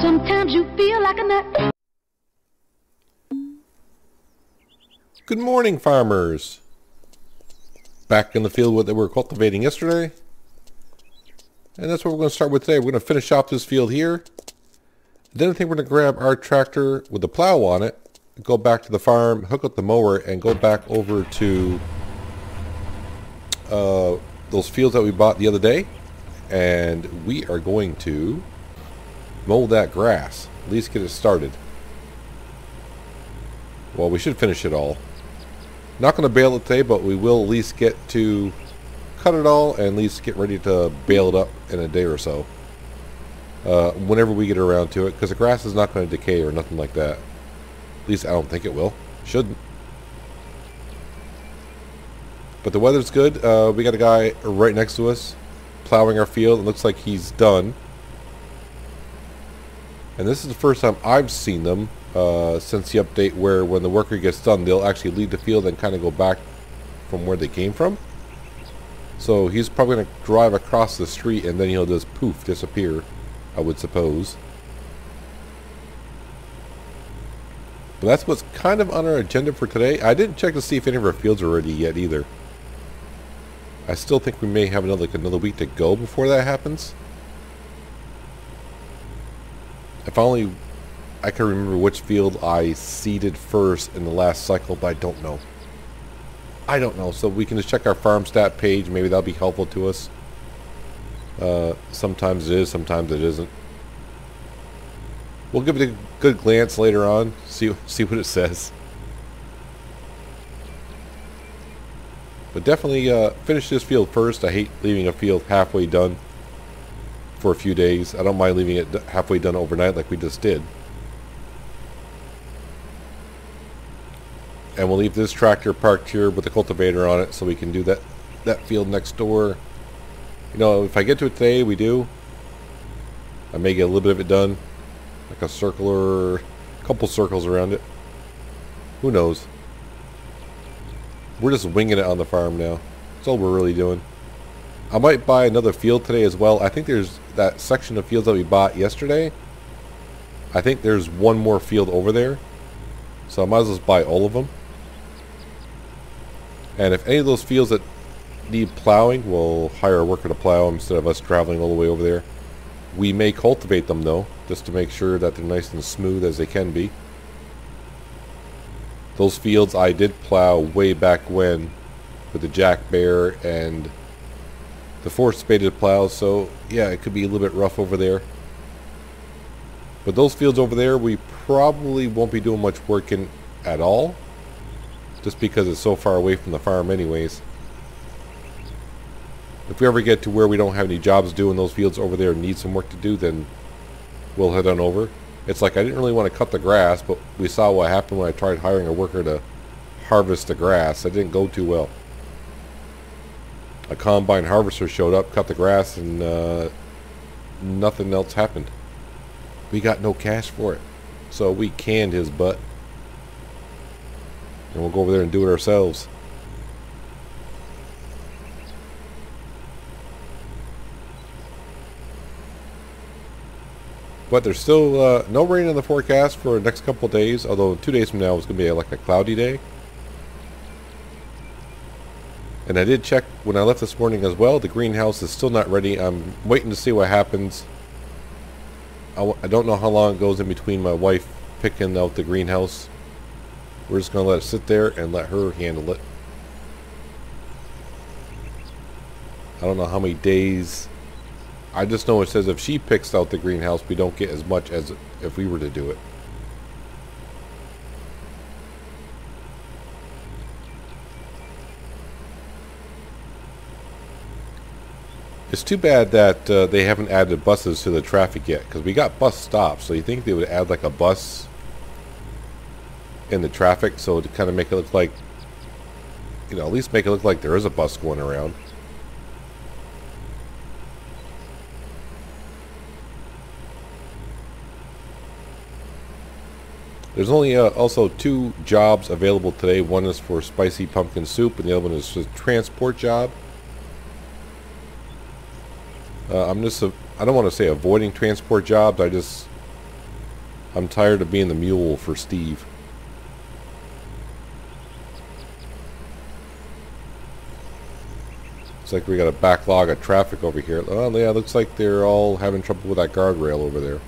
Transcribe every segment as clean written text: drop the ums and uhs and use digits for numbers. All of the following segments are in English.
Sometimes you feel like a nut. Good morning, farmers. Back in the field that we were cultivating yesterday. And that's what we're going to start with today. We're going to finish off this field here. Then I think we're going to grab our tractor with the plow on it, go back to the farm, hook up the mower, and go back over to those fields that we bought the other day. And we are going to mow that grass. At least get it started. Well, we should finish it all. Not going to bale it today, but we will at least get to cut it all and at least get ready to bale it up in a day or so. Whenever we get around to it, because the grass is not going to decay or nothing like that. At least I don't think it will. Shouldn't. But the weather's good. We got a guy right next to us plowing our field. It looks like he's done. And this is the first time I've seen them since the update where when the worker gets done, they'll actually leave the field and kind of go back from where they came from. So he's probably going to drive across the street and then he'll just poof, disappear, I would suppose. But that's what's kind of on our agenda for today. I didn't check to see if any of our fields are ready yet either. I still think we may have another week to go before that happens. If only I can remember which field I seeded first in the last cycle, but I don't know. So we can just check our farm stat page. Maybe that'll be helpful to us. Sometimes it is, sometimes it isn't. We'll give it a good glance later on, see what it says. But definitely finish this field first. I hate leaving a field halfway done for a few days. I don't mind leaving it halfway done overnight like we just did. And we'll leave this tractor parked here with the cultivator on it so we can do that field next door. You know, if I get to it today, we do. I may get a little bit of it done. Like a circle or a couple circles around it. Who knows? We're just winging it on the farm now. That's all we're really doing. I might buy another field today as well. I think there's that section of fields that we bought yesterday. I think there's one more field over there. So I might as well just buy all of them. And if any of those fields that need plowing, we'll hire a worker to plow them instead of us traveling all the way over there. We may cultivate them though, just to make sure that they're nice and smooth as they can be. Those fields I did plow way back when with the Jack Bear and the 4-spaded plow, so yeah, it could be a little bit rough over there. But those fields over there, we probably won't be doing much work in at all, just because it's so far away from the farm anyways. If we ever get to where we don't have any jobs to do in those fields over there and need some work to do, then we'll head on over. It's like I didn't really want to cut the grass, but we saw what happened when I tried hiring a worker to harvest the grass. It didn't go too well. A combine harvester showed up, cut the grass, and nothing else happened. We got no cash for it. So we canned his butt. And we'll go over there and do it ourselves. But there's still no rain in the forecast for the next couple of days. Although 2 days from now it's going to be like a cloudy day. And I did check when I left this morning as well. The greenhouse is still not ready. I'm waiting to see what happens. I don't know how long it goes in between my wife picking out the greenhouse. We're just going to let it sit there and let her handle it. I don't know how many days. I just know it says if she picks out the greenhouse, we don't get as much as if we were to do it. It's too bad that they haven't added buses to the traffic yet, because we got bus stops, so you think they would add like a bus in the traffic, so to kind of make it look like, you know, at least make it look like there is a bus going around. There's only also 2 jobs available today. One is for spicy pumpkin soup, and the other one is a transport job. I don't want to say avoiding transport jobs. I'm tired of being the mule for Steve. Looks like we got a backlog of traffic over here. Oh yeah, looks like they're all having trouble with that guardrail over there.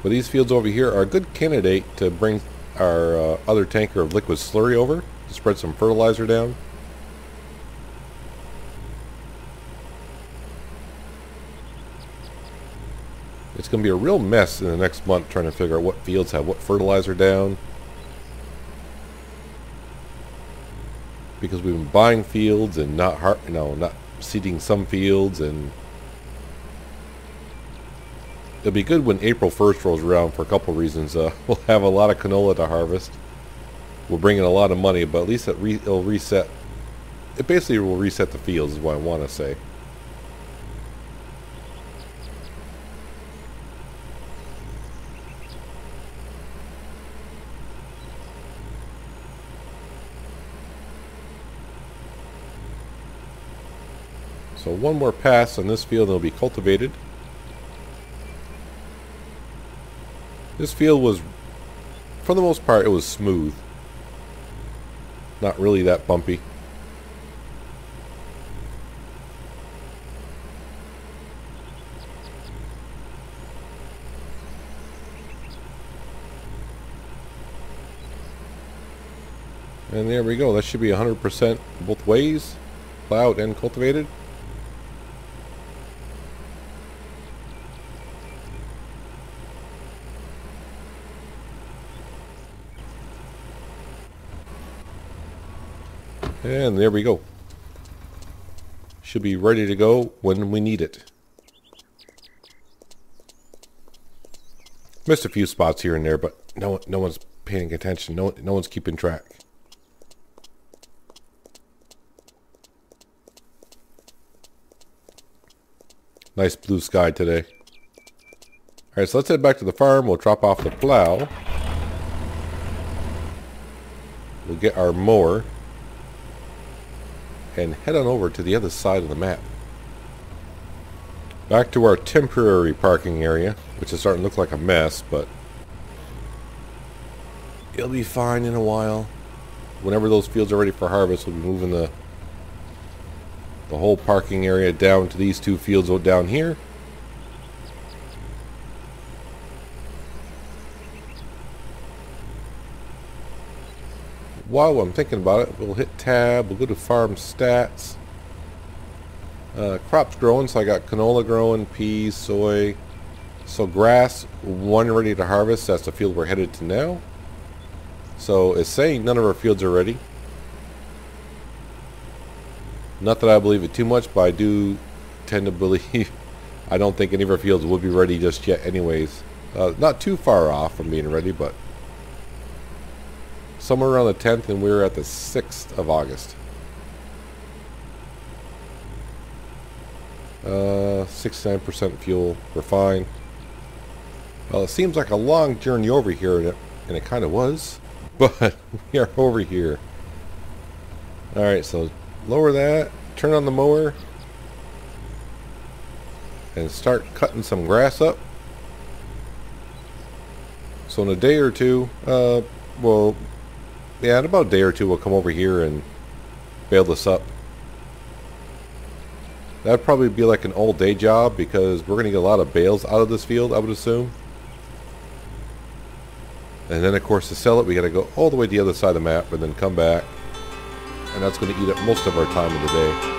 But these fields over here are a good candidate to bring our other tanker of liquid slurry over to spread some fertilizer down. It's going to be a real mess in the next month trying to figure out what fields have what fertilizer down. Because we've been buying fields and not seeding some fields, and it'll be good when April 1st rolls around for a couple of reasons. We'll have a lot of canola to harvest. We'll bring in a lot of money, but at least it'll reset. It basically will reset the fields is what I want to say. So one more pass on this field and it'll be cultivated. This field was, for the most part, it was smooth. Not really that bumpy. And there we go. That should be 100% both ways, plowed and cultivated. And there we go. Should be ready to go when we need it. Missed a few spots here and there, but no one's paying attention. No one's keeping track. Nice blue sky today. Alright, so let's head back to the farm. We'll drop off the plow. We'll get our mower. And head on over to the other side of the map. Back to our temporary parking area, which is starting to look like a mess, but it'll be fine in a while. Whenever those fields are ready for harvest, we'll be moving the whole parking area down to these two fields down here. While I'm thinking about it, we'll hit tab, we'll go to farm stats. Crops growing, so I got canola growing, peas, soy. So grass, one ready to harvest, that's the field we're headed to now. So it's saying none of our fields are ready. Not that I believe it too much, but I do tend to believe, I don't think any of our fields will be ready just yet anyways. Not too far off from being ready, but somewhere around the 10th, and we're at the 6th of August. 69% fuel, we're fine. Well, it seems like a long journey over here, and it kind of was, but we are over here. Alright, so lower that, turn on the mower, and start cutting some grass up. So in a day or two, well, yeah, in about a day or two we'll come over here and bale this up. That'd probably be like an all-day job because we're going to get a lot of bales out of this field, I would assume. And then of course to sell it we got to go all the way to the other side of the map and then come back. And that's going to eat up most of our time of the day.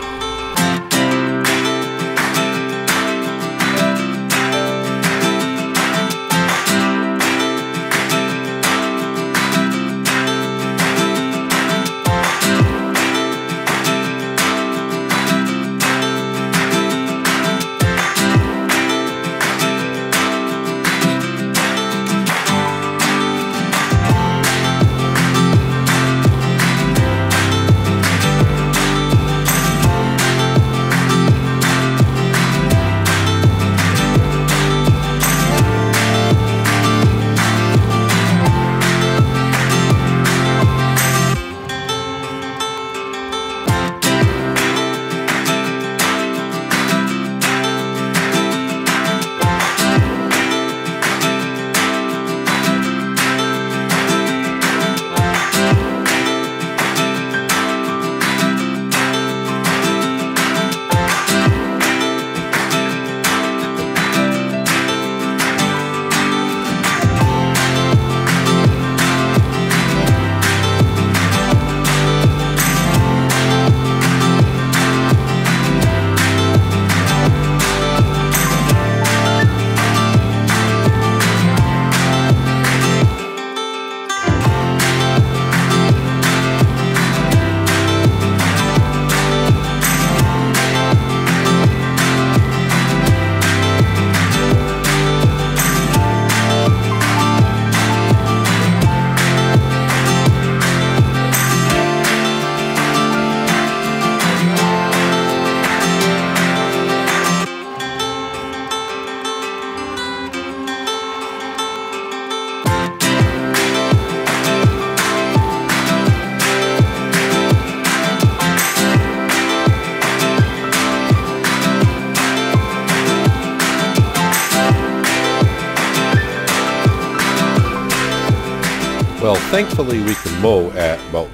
Well, thankfully we can mow at about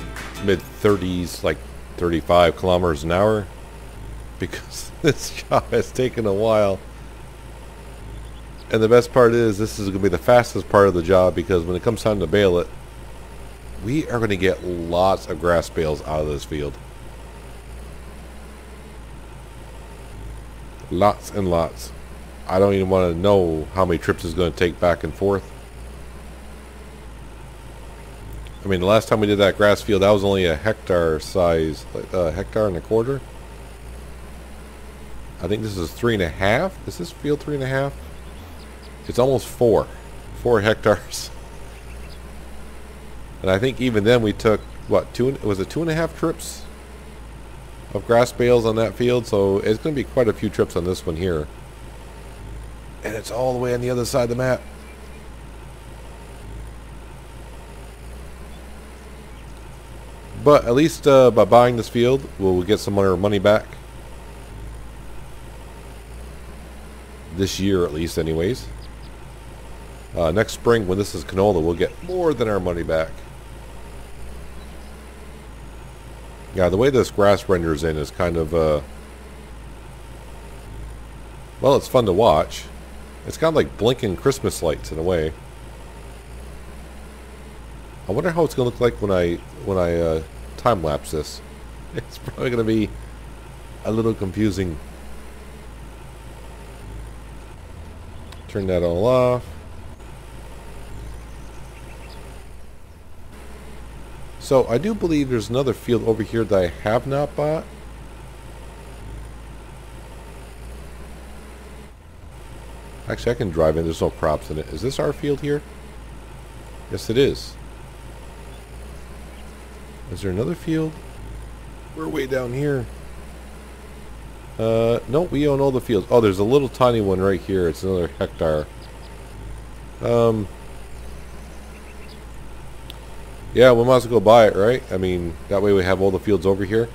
mid-30s, like 35 kilometers an hour, because this job has taken a while. And the best part is, this is going to be the fastest part of the job, because when it comes time to bale it, we are going to get lots of grass bales out of this field. Lots and lots. I don't even want to know how many trips it's going to take back and forth. I mean, the last time we did that grass field, that was only a hectare size, a hectare and a quarter. I think this is 3.5. Is this field 3.5? It's almost 4 hectares. And I think even then we took, what, was it 2.5 trips of grass bales on that field? So it's going to be quite a few trips on this one here. And it's all the way on the other side of the map. But at least by buying this field, we'll get some of our money back. This year at least anyways. Next spring when this is canola, we'll get more than our money back. Yeah, the way this grass renders in is kind of, well, it's fun to watch. It's kind of like blinking Christmas lights in a way. I wonder how it's going to look like when I time-lapse this. It's probably going to be a little confusing. Turn that all off. So I do believe there's another field over here that I have not bought. Actually, I can drive in. There's no crops in it. Is this our field here? Yes, it is. Is there another field? We're way down here. Nope, we own all the fields. Oh, there's a little tiny one right here. It's another hectare. Yeah, we might as well go buy it, right? I mean, that way we have all the fields over here.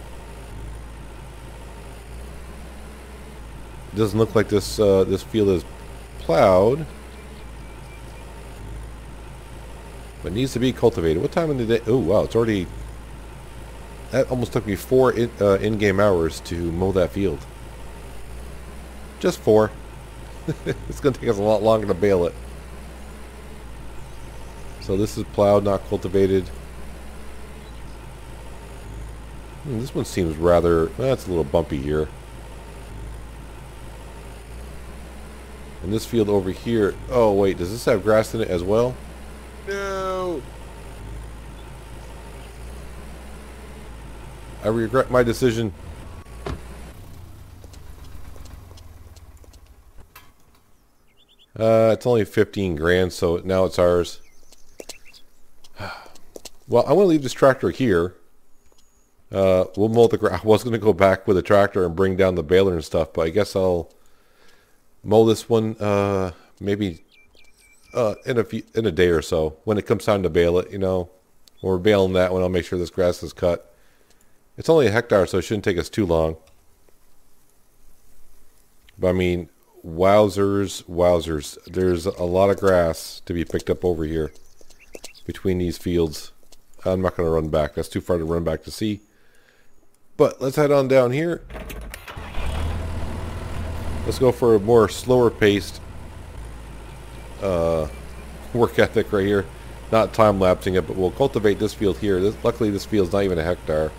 It doesn't look like this this field is plowed, but needs to be cultivated. What time of the day? Oh, wow, it's already... That almost took me 4 in-game hours to mow that field. Just 4. It's going to take us a lot longer to bale it. So this is plowed, not cultivated. This one seems rather... That's a little bumpy here. And this field over here... Oh, wait, does this have grass in it as well? No! I regret my decision. It's only 15 grand, so now it's ours. Well, I'm going to leave this tractor here. We'll mow the grass. I was going to go back with the tractor and bring down the baler and stuff, but I guess I'll mow this one maybe in a day or so. When it comes time to bale it, you know. When we're baling that one, I'll make sure this grass is cut. It's only a hectare, so it shouldn't take us too long. But I mean, wowzers, wowzers. There's a lot of grass to be picked up over here between these fields. I'm not going to run back. That's too far to run back to see. But let's head on down here. Let's go for a more slower paced work ethic right here. Not time-lapsing it, but we'll cultivate this field here. Luckily, this field's not even a hectare.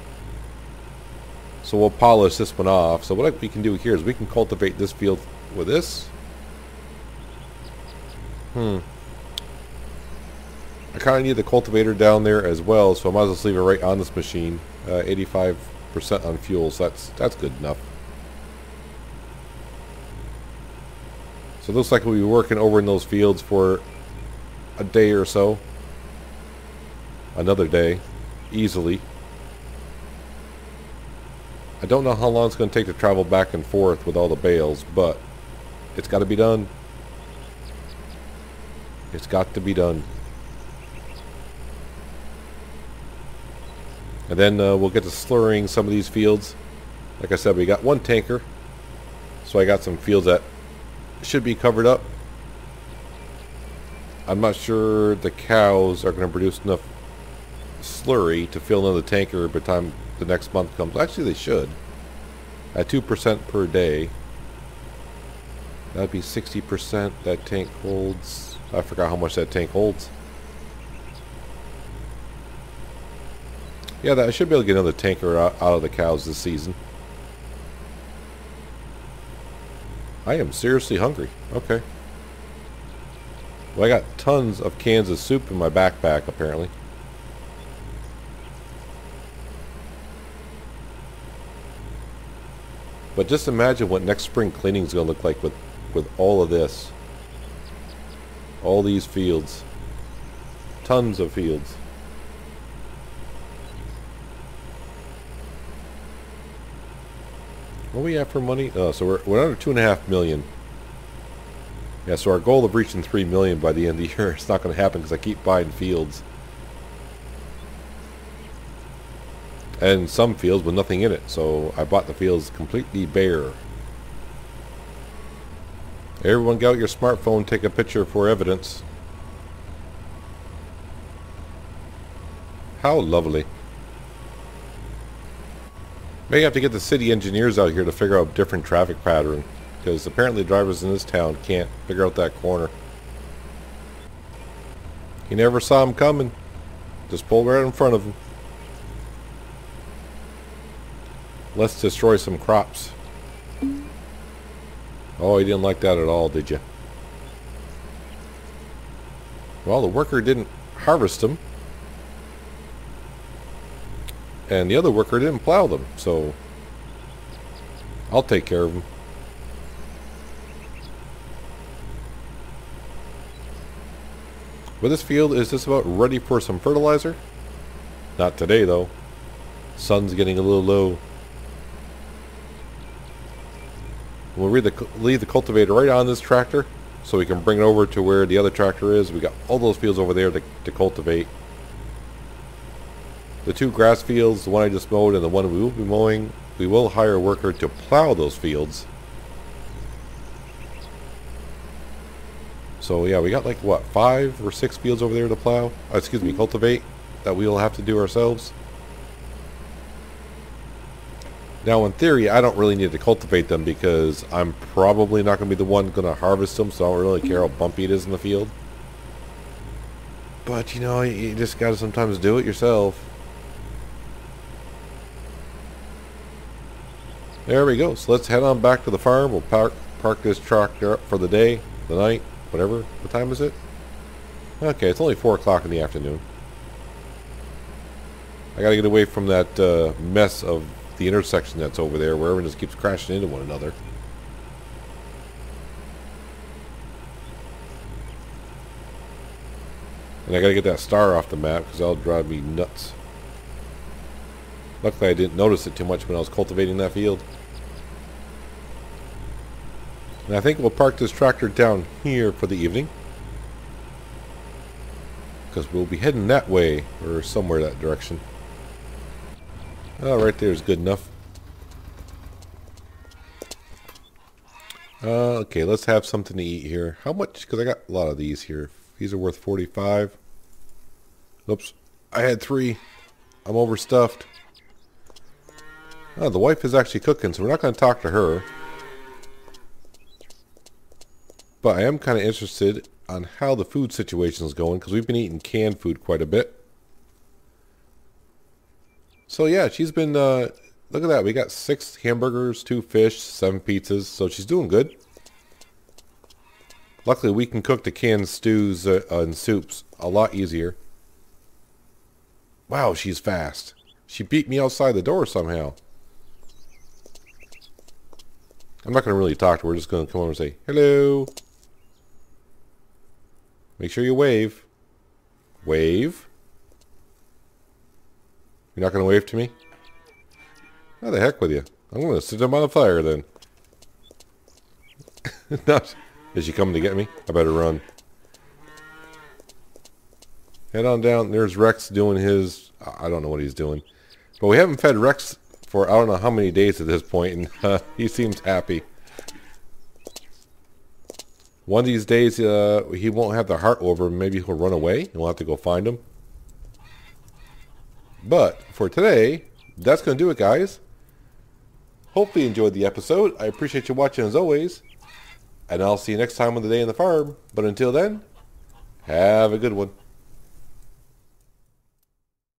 So we'll polish this one off. So what we can do here is we can cultivate this field with this. I kind of need the cultivator down there as well, so I might as well just leave it right on this machine. 85% on fuel, so that's good enough. So it looks like we'll be working over in those fields for a day or so. Another day, easily. I don't know how long it's going to take to travel back and forth with all the bales, but it's got to be done. It's got to be done. And then we'll get to slurrying some of these fields. Like I said, we got one tanker. So I got some fields that should be covered up. I'm not sure the cows are going to produce enough slurry to fill another tanker by the time the next month comes. Actually, they should. At 2% per day. That'd be 60%. That tank holds... I forgot how much that tank holds. Yeah, I should be able to get another tanker out of the cows this season. I am seriously hungry. Okay. Well, I got tons of cans of soup in my backpack, apparently. But just imagine what next spring cleaning is going to look like with all of this. All these fields. Tons of fields. What do we have for money? Oh, so we're under 2.5 million. Yeah, so our goal of reaching 3 million by the end of the year, it's not going to happen because I keep buying fields. And some fields with nothing in it, so I bought the fields completely bare. Everyone get out your smartphone, take a picture for evidence. How lovely. May have to get the city engineers out here to figure out different traffic pattern, because apparently drivers in this town can't figure out that corner. He never saw him coming. Just pulled right in front of him. Let's destroy some crops. Oh, you didn't like that at all, did you? Well, the worker didn't harvest them. And the other worker didn't plow them, so I'll take care of them. But this field is just about ready for some fertilizer. Not today, though. Sun's getting a little low. We'll leave the cultivator right on this tractor, so we can bring it over to where the other tractor is. We got all those fields over there to cultivate. The 2 grass fields, the one I just mowed and the one we will be mowing, we will hire a worker to plow those fields. So yeah, we got like what, 5 or 6 fields over there to plow? Excuse me, cultivate, that we will have to do ourselves. Now in theory, I don't really need to cultivate them because I'm probably not going to be the one going to harvest them, so I don't really care how bumpy it is in the field. But you know, you just got to sometimes do it yourself. There we go. So let's head on back to the farm. We'll park this tractor up for the day, the night, whatever. What time is it? Okay, it's only 4 o'clock in the afternoon. I gotta get away from that mess of the intersection that's over there where everyone just keeps crashing into one another. And I gotta get that star off the map because that'll drive me nuts. Luckily I didn't notice it too much when I was cultivating that field. And I think we'll park this tractor down here for the evening, because we'll be heading that way or somewhere that direction. Oh, right there is good enough. Okay, let's have something to eat here. How much? Because I got a lot of these here. These are worth 45. Oops, I had 3. I'm overstuffed. Oh, the wife is actually cooking, so we're not going to talk to her. But I am kind of interested on how the food situation is going, because we've been eating canned food quite a bit. So yeah, she's been, look at that, we got 6 hamburgers, 2 fish, 7 pizzas, so she's doing good. Luckily we can cook the canned stews and soups a lot easier. Wow, she's fast. She beat me outside the door somehow. I'm not going to really talk to her, we're just going to come over and say, hello. Make sure you wave. Wave. You're not going to wave to me? How the heck with you? I'm going to sit down by the fire then. Not. Is she coming to get me? I better run. Head on down. There's Rex doing his... I don't know what he's doing. But we haven't fed Rex for I don't know how many days at this point, and he seems happy. One of these days, he won't have the heart over him. Maybe he'll run away, and we'll have to go find him. But for today, that's going to do it, guys. Hopefully you enjoyed the episode. I appreciate you watching as always. And I'll see you next time on the day in the farm. But until then, have a good one.